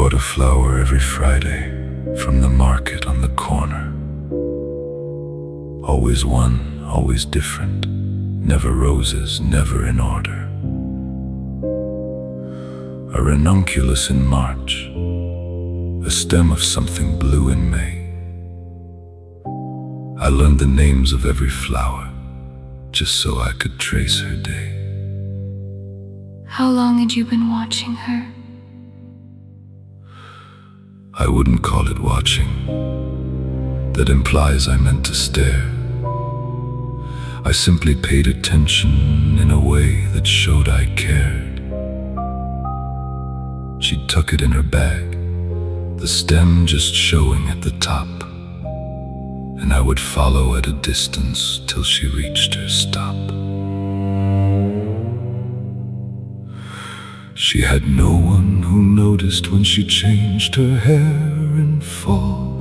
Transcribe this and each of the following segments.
bought a flower every Friday from the market on the corner. Always one, always different, never roses, never in order. A ranunculus in March, a stem of something blue in May. I learned the names of every flower just so I could trace her day. How long had you been watching her? I wouldn't call it watching. That implies I meant to stare. I simply paid attention in a way that showed I cared. She'd tuck it in her bag, the stem just showing at the top, and I would follow at a distance till she reached her stop. She had no one who noticed when she changed her hair in fall.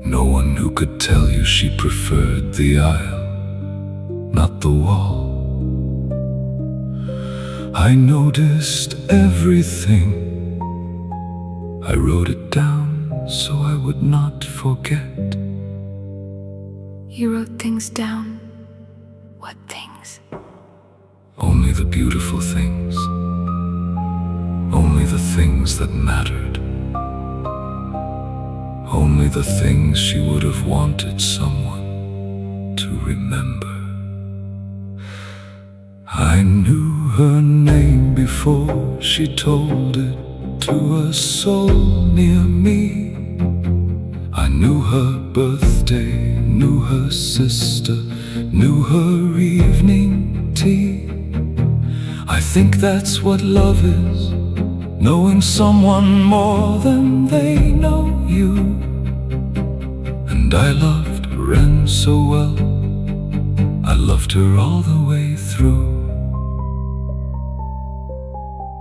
No one who could tell you she preferred the aisle, not the wall. I noticed everything. I wrote it down so I would not forget. You wrote things down. What things? Only the beautiful things. Only the things that mattered. Only the things she would have wanted someone to remember. I knew her name before she told it to a soul near me. I knew her birthday, knew her sister, knew her evening tea. I think that's what love is, knowing someone more than they know you. And I loved Wren so well, I loved her all the way through.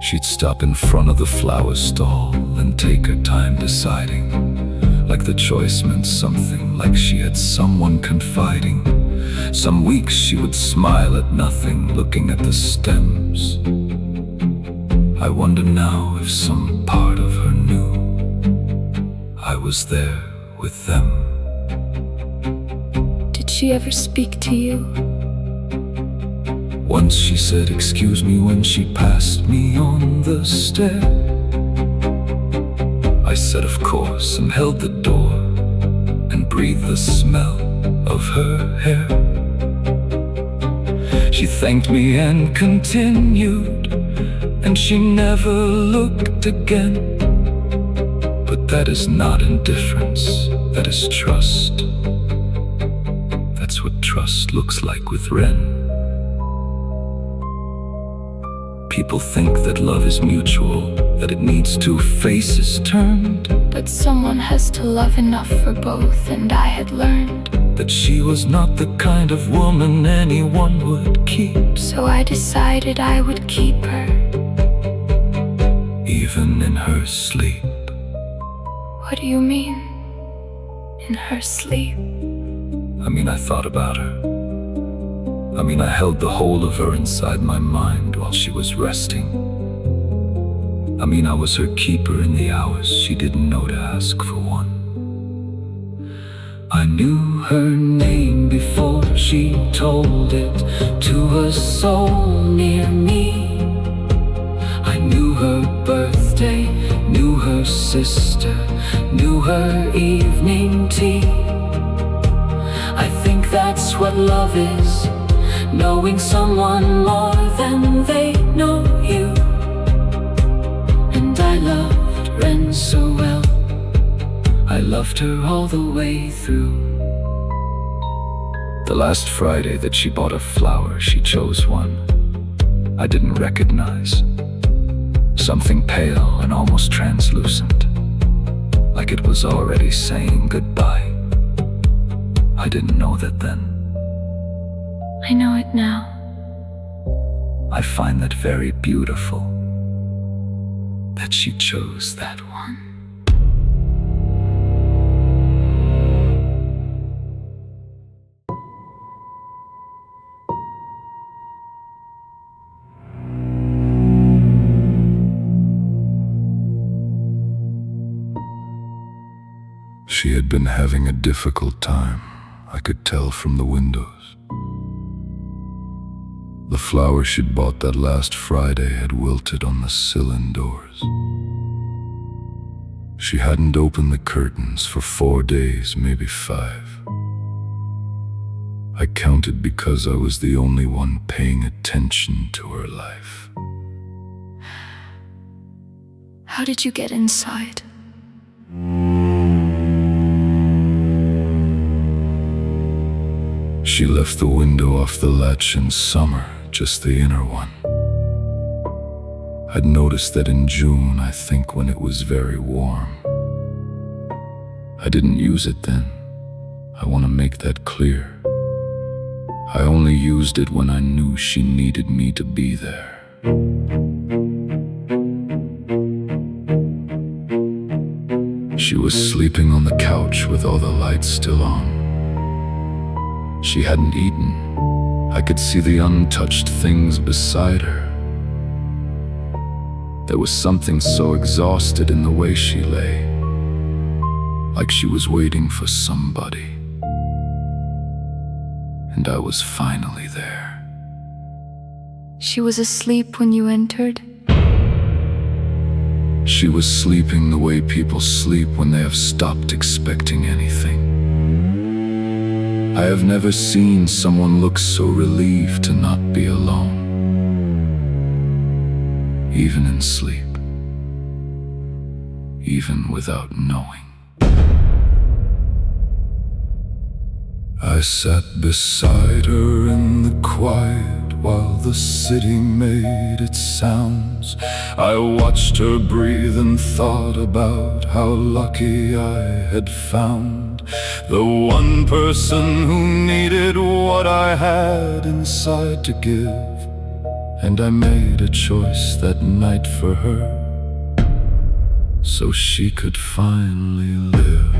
She'd stop in front of the flower stall and take her time deciding, like the choice meant something, like she had someone confiding. Some weeks she would smile at nothing, looking at the stems. I wonder now if some part of her knew I was there with them. Did she ever speak to you? Once she said, "Excuse me," when she passed me on the stair. I said, "Of course," and held the door and breathed the smell of her hair. She thanked me and continued, and she never looked again. But that is not indifference, that is trust. That's what trust looks like with Wren. People think that love is mutual, that it needs two faces turned. But someone has to love enough for both, and I had learned that she was not the kind of woman anyone would keep. So I decided I would keep her, even in her sleep. What do you mean, in her sleep? I mean, I thought about her. I mean, I held the whole of her inside my mind while she was resting. I mean, I was her keeper in the hours she didn't know to ask for one. I knew her name before she told it to a soul near me. I knew her birthday, knew her sister, knew her evening tea. I think that's what love is, knowing someone more than they know you. And I loved Wren so well, I loved her all the way through. The last Friday that she bought a flower, she chose one I didn't recognize. Something pale and almost translucent, like it was already saying goodbye. I didn't know that then. I know it now. I find that very beautiful, that she chose that one. She had been having a difficult time. I could tell from the windows. The flower she'd bought that last Friday had wilted on the sill indoors. She hadn't opened the curtains for 4 days, maybe 5. I counted because I was the only one paying attention to her life. How did you get inside? She left the window off the latch in summer, just the inner one. I'd noticed that in June, I think, when it was very warm. I didn't use it then. I want to make that clear. I only used it when I knew she needed me to be there. She was sleeping on the couch with all the lights still on. She hadn't eaten. I could see the untouched things beside her. There was something so exhausted in the way she lay, like she was waiting for somebody. And I was finally there. She was asleep when you entered? She was sleeping the way people sleep when they have stopped expecting anything. I have never seen someone look so relieved to not be alone, even in sleep, even without knowing. I sat beside her in the quiet while the city made its sounds. I watched her breathe and thought about how lucky I had found the one person who needed what I had inside to give. And I made a choice that night for her, so she could finally live.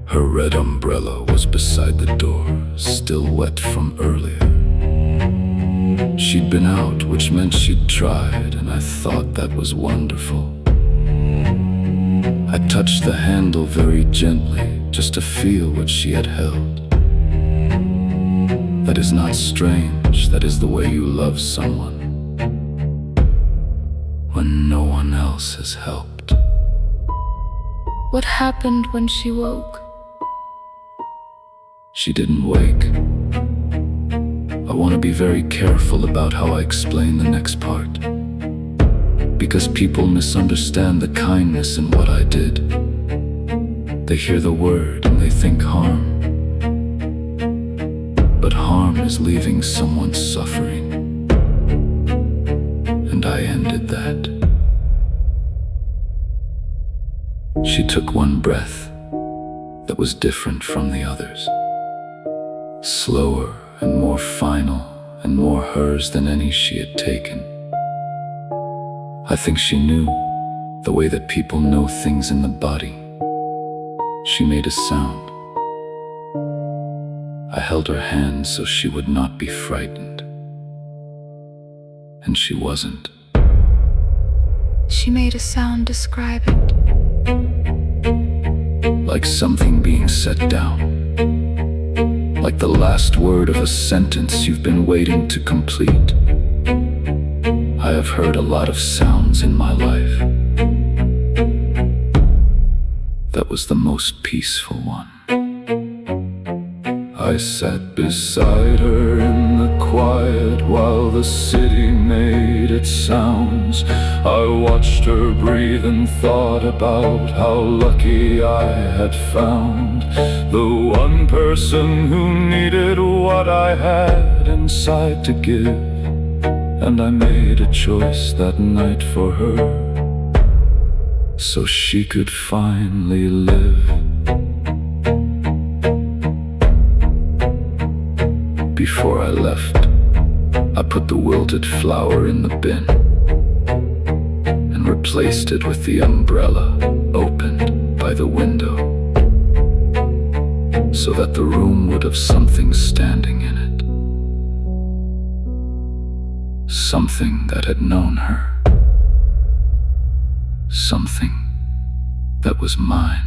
Her red umbrella was beside the door, still wet from earlier. She'd been out, which meant she'd tried, and I thought that was wonderful. I touched the handle very gently, just to feel what she had held. That is not strange, that is the way you love someone, when no one else has helped. What happened when she woke? She didn't wake. I want to be very careful about how I explain the next part, because people misunderstand the kindness in what I did. They hear the word and they think harm. But harm is leaving someone suffering, and I ended that. She took one breath that was different from the others, slower and more final and more hers than any she had taken. I think she knew the way that people know things in the body. She made a sound. I held her hand so she would not be frightened. And she wasn't. She made a sound, describe it. Like something being set down. Like the last word of a sentence you've been waiting to complete. I have heard a lot of sounds in my life. That was the most peaceful one. I sat beside her in the quiet while the city made its sounds. I watched her breathe and thought about how lucky I had found the one person who needed what I had inside to give. And I made a choice that night for her, so she could finally live. Before I left, I put the wilted flower in the bin and replaced it with the umbrella opened by the window, so that the room would have something standing in it, something that had known her. something that was mine.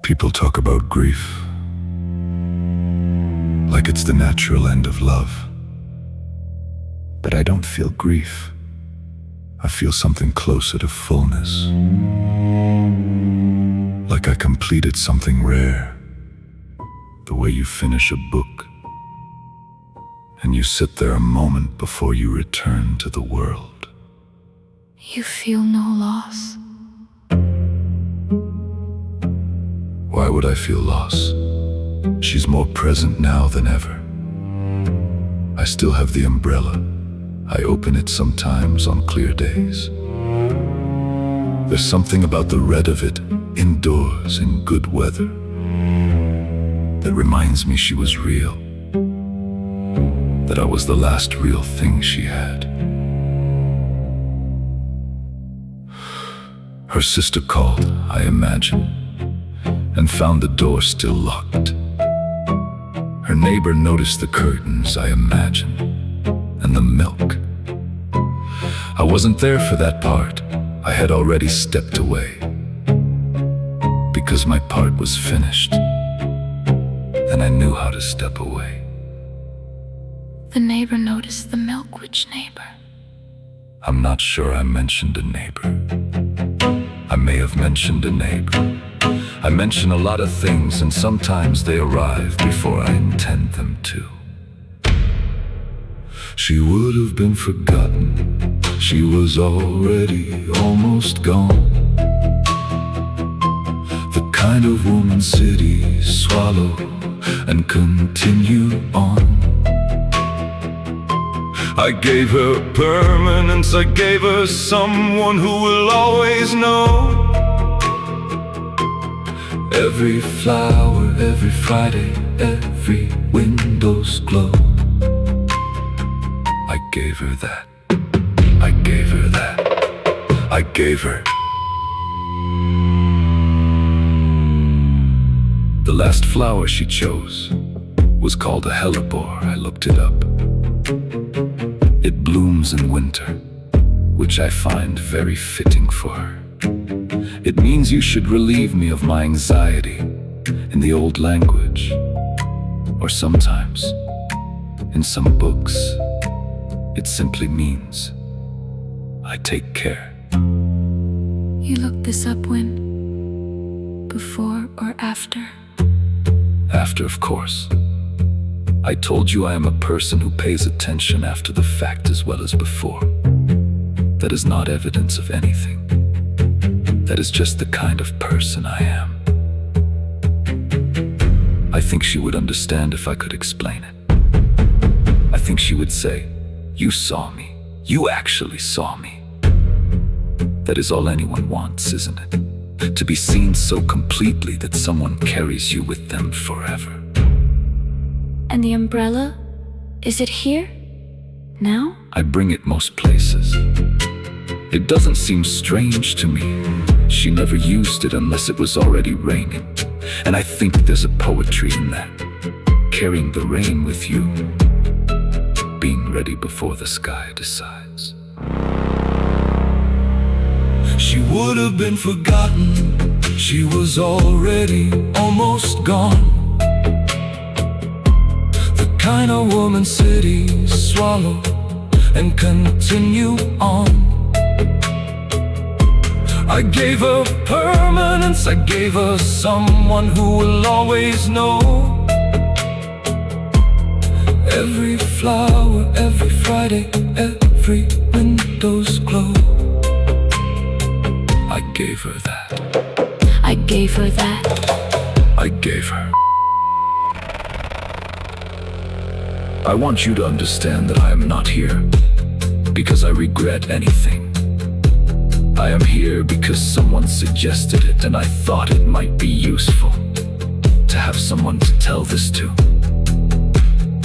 People talk about grief like it's the natural end of love. But I don't feel grief. I feel something closer to fullness. Like I completed something rare. The way you finish a book and you sit there a moment before you return to the world. You feel no loss. Why would I feel loss? She's more present now than ever. I still have the umbrella. I open it sometimes on clear days. There's something about the red of it, indoors in good weather, that reminds me she was real, that I was the last real thing she had. Her sister called, I imagine, and found the door still locked. Her neighbor noticed the curtains, I imagine, and the milk. I wasn't there for that part. I had already stepped away, because my part was finished, and I knew how to step away. The neighbor noticed the milk. Which neighbor? I'm not sure I mentioned a neighbor. I may have mentioned a neighbor. I mention a lot of things, and sometimes they arrive before I intend them to. She would have been forgotten. She was already almost gone. The kind of woman cities swallow and continue on. I gave her permanence. I gave her someone who will always know. Every flower, every Friday, every window's glow. I gave her that. I gave her that. I gave her. The last flower she chose was called a hellebore. I looked it up. It blooms in winter, which I find very fitting for her. It means you should relieve me of my anxiety in the old language, or sometimes, in some books, it simply means I take care. You looked this up when? Before or after? After, of course. I told you I am a person who pays attention after the fact as well as before. That is not evidence of anything. That is just the kind of person I am. I think she would understand if I could explain it. I think she would say, "You saw me. You actually saw me." That is all anyone wants, isn't it? To be seen so completely that someone carries you with them forever. And the umbrella? Is it here? Now? I bring it most places. It doesn't seem strange to me. She never used it unless it was already raining. And I think there's a poetry in that. Carrying the rain with you. Being ready before the sky decides. She would have been forgotten. She was already almost gone. The kind of woman cities swallow and continue on. I gave her permanence. I gave her someone who will always know. Every flower, every Friday, every window's glow. I gave her that. I gave her that. I gave her. I want you to understand that I am not here because I regret anything. I am here because someone suggested it, and I thought it might be useful to have someone to tell this to.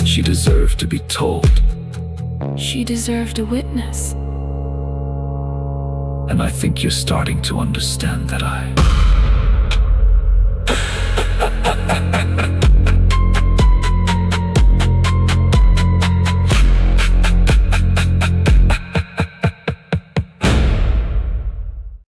She deserved to be told, She deserved a witness. and I think you're starting to understand that I